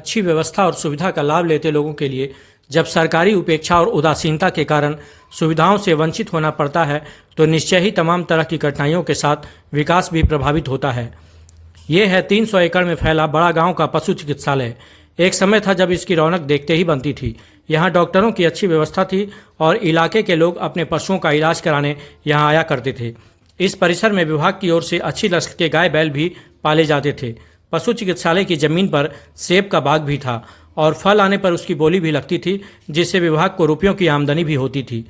अच्छी व्यवस्था और सुविधा का लाभ लेते लोगों के लिए जब सरकारी उपेक्षा और उदासीनता के कारण सुविधाओं से वंचित होना पड़ता है तो निश्चय ही तमाम तरह की कठिनाइयों के साथ विकास भी प्रभावित होता है। ये है 300 एकड़ में फैला बड़ा गांव का पशु चिकित्सालय। एक समय था जब इसकी रौनक देखते ही बनती थी। यहाँ डॉक्टरों की अच्छी व्यवस्था थी और इलाके के लोग अपने पशुओं का इलाज कराने यहाँ आया करते थे। इस परिसर में विभाग की ओर से अच्छी नस्ल के गाय बैल भी पाले जाते थे। पशु चिकित्सालय की जमीन पर सेब का बाग भी था और फल आने पर उसकी बोली भी लगती थी, जिससे विभाग को रुपयों की आमदनी भी होती थी।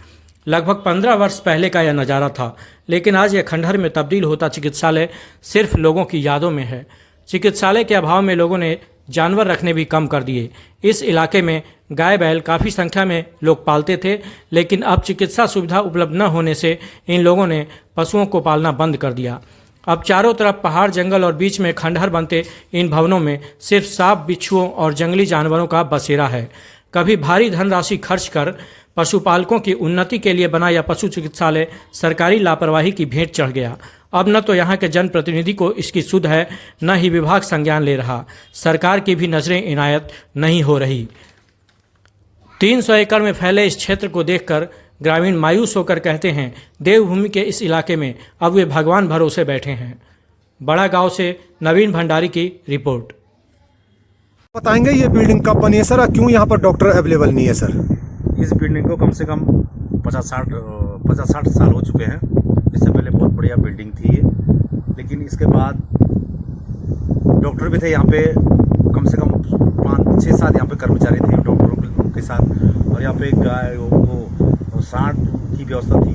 लगभग 15 वर्ष पहले का यह नज़ारा था, लेकिन आज यह खंडहर में तब्दील होता चिकित्सालय सिर्फ लोगों की यादों में है। चिकित्सालय के अभाव में लोगों ने जानवर रखने भी कम कर दिए। इस इलाके में गाय बैल काफ़ी संख्या में लोग पालते थे, लेकिन अब चिकित्सा सुविधा उपलब्ध न होने से इन लोगों ने पशुओं को पालना बंद कर दिया। अब चारों तरफ पहाड़ जंगल और बीच में खंडहर बनते इन भवनों में सिर्फ सांप, बिच्छुओं और जंगली जानवरों का बसेरा है। कभी भारी धनराशि खर्च कर पशुपालकों की उन्नति के लिए बना यह पशु चिकित्सालय सरकारी लापरवाही की भेंट चढ़ गया। अब न तो यहाँ के जनप्रतिनिधि को इसकी सुध है, न ही विभाग संज्ञान ले रहा। सरकार की भी नजरें इनायत नहीं हो रही। 300 एकड़ में फैले इस क्षेत्र को देखकर ग्रामीण मायूस होकर कहते हैं, देवभूमि के इस इलाके में अब वे भगवान भरोसे बैठे हैं। बड़ा गांव से नवीन भंडारी की रिपोर्ट। बताएंगे ये बिल्डिंग कब बनी है सर और क्यों यहाँ पर डॉक्टर अवेलेबल नहीं है सर? इस बिल्डिंग को कम से कम 50-60 साल हो चुके हैं। इससे पहले बहुत बढ़िया बिल्डिंग थी ये, लेकिन इसके बाद डॉक्टर भी थे यहाँ पे, कम से कम 5-6-7 यहाँ पे कर्मचारी थे डॉक्टरों के साथ। और यहाँ पे गाय को सांड की व्यवस्था थी,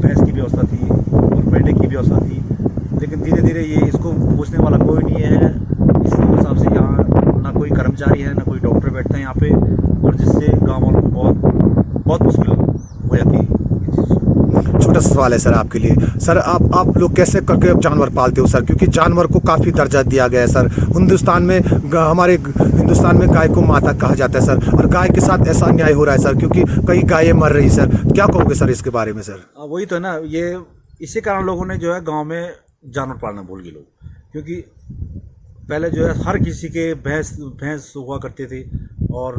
भैंस की व्यवस्था थी और मेंढे की व्यवस्था थी। लेकिन धीरे धीरे ये इसको पूछने वाला कोई नहीं है। इस हिसाब से यहाँ ना कोई कर्मचारी है, ना कोई डॉक्टर बैठते हैं यहाँ पे, और जिससे गाँव वालों को बहुत मुश्किल हो जाती है। छोटा सा सवाल है सर आपके लिए। सर आप लोग कैसे करके जानवर पालते हो सर? क्योंकि जानवर को काफ़ी दर्जा दिया गया है सर। हमारे हिंदुस्तान में गाय को माता कहा जाता है सर, और गाय के साथ ऐसा अन्याय हो रहा है सर, क्योंकि कई गायें मर रही सर। क्या कहोगे सर इसके बारे में सर? वही तो है ना, ये इसी कारण लोगों ने जो है गाँव में जानवर पालना भूल गए लोग। क्योंकि पहले जो है हर किसी के भैंस हुआ करते थे और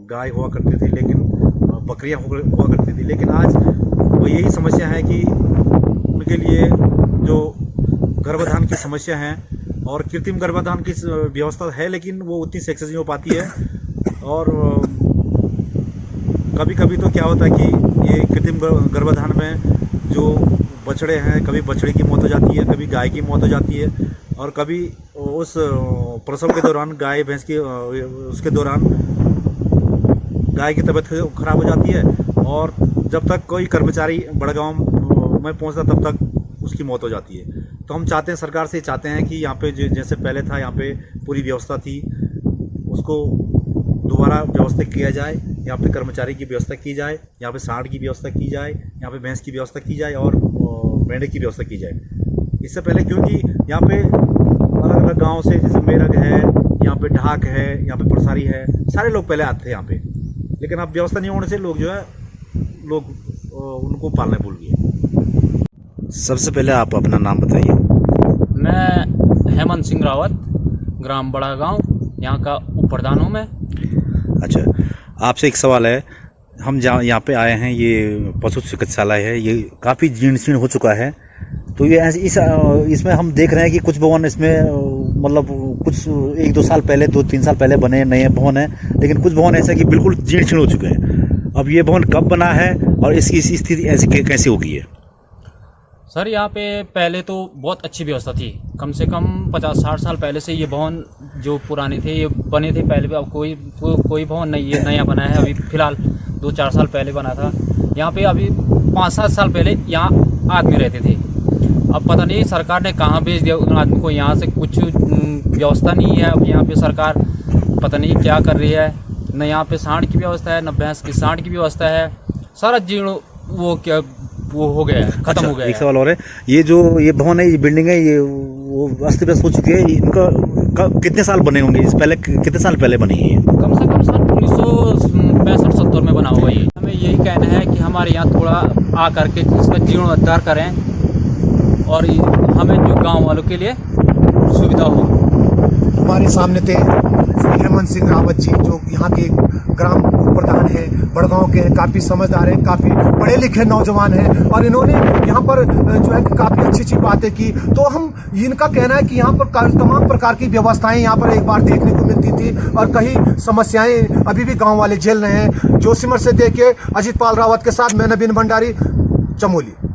गाय हुआ करते थे, लेकिन बकरियां हुआ करती थी। लेकिन आज वो यही समस्या है कि उनके लिए जो गर्भाधान की समस्या है और कृत्रिम गर्भाधान की व्यवस्था है, लेकिन वो उतनी सक्सेस नहीं हो पाती है। और कभी कभी तो क्या होता है कि ये कृत्रिम गर्भाधान में जो बछड़े हैं, कभी बछड़े की मौत हो जाती है, कभी गाय की मौत हो जाती है, और कभी उस प्रसव के दौरान गाय भैंस की उसके दौरान गाय की तबीयत खराब हो जाती है। और जब तक कोई कर्मचारी बड़गांव में पहुंचता तब तक उसकी मौत हो जाती है। तो हम चाहते हैं, सरकार से चाहते हैं कि यहाँ पे जैसे पहले था, यहाँ पे पूरी व्यवस्था थी, उसको दोबारा व्यवस्था किया जाए। यहाँ पे कर्मचारी की व्यवस्था की जाए, यहाँ पे सांड की व्यवस्था की जाए, यहाँ पे भैंस की व्यवस्था की जाए और मेंढे की व्यवस्था की जाए। इससे पहले क्योंकि यहाँ पे अलग अलग गाँव से, जैसे मेरठ है, यहाँ पे ढाक है, यहाँ पे परसारी है, सारे लोग पहले आते थे यहाँ पे। लेकिन अब व्यवस्था नहीं होने से लोग जो है उनको पालने भूल गए। सबसे पहले आप अपना नाम बताइए। मैं हेमंत सिंह रावत, ग्राम बड़ा गांव, यहाँ का उप प्रधान हूँ मैं। अच्छा, आपसे एक सवाल है। हम जहाँ यहाँ पे आए हैं, ये पशु चिकित्सालय है, ये काफ़ी जीर्ण शीर्ण हो चुका है। तो ये इसमें हम देख रहे हैं कि कुछ भवन इसमें मतलब कुछ 1-2 साल पहले, 2-3 साल पहले बने नए भवन हैं, लेकिन कुछ भवन ऐसे कि बिल्कुल जीर्ण शीर्ण हो चुके हैं। अब ये भवन कब बना है और इसकी स्थिति ऐसी कैसे होगी है? सर, यहाँ पे पहले तो बहुत अच्छी व्यवस्था थी। कम से कम 50-60 साल पहले से ये भवन जो पुराने थे ये बने थे पहले भी। अब कोई भवन नहीं, ये नया बना है अभी फ़िलहाल 2-4 साल पहले बना था। यहाँ पे अभी 5-7 साल पहले यहाँ आदमी रहते थे। अब पता नहीं सरकार ने कहाँ भेज दिया उन आदमी को। यहाँ से कुछ व्यवस्था नहीं है। अब यहाँ पे सरकार पता नहीं क्या कर रही है। न यहाँ पे सांड की व्यवस्था है, न भैंस की सांड की व्यवस्था है। सारा जीर्ण वो हो गया है, खत्म हो गया है। एक सवाल और है, ये जो ये भवन है, ये बिल्डिंग है, ये वो अस्त व्यस्त हो चुकी है। इनका कितने साल बने होंगे? इस पहले कितने साल पहले बनी है? कम से कम साल 1965-70 में बना होगा ये। हमें यही कहना है कि हमारे यहाँ थोड़ा आ करके इसका जीर्णोद्धार करें और हमें जो गांव वालों के लिए सुविधा हो। हमारे सामने थे हेमंत सिंह रावत जी जो यहाँ के ग्राम प्रधान हैं, बड़गांव के हैं, काफ़ी समझदार हैं, काफ़ी पढ़े लिखे नौजवान हैं और इन्होंने यहाँ पर जो है काफ़ी अच्छी अच्छी बातें की। तो हम इनका कहना है कि यहाँ पर तमाम प्रकार की व्यवस्थाएं यहाँ पर एक बार देखने को मिलती थी और कई समस्याएं अभी भी गाँव वाले झेल रहे हैं। जोशीमठ से देखे अजित पाल रावत के साथ मैं नवीन भंडारी, चमोली।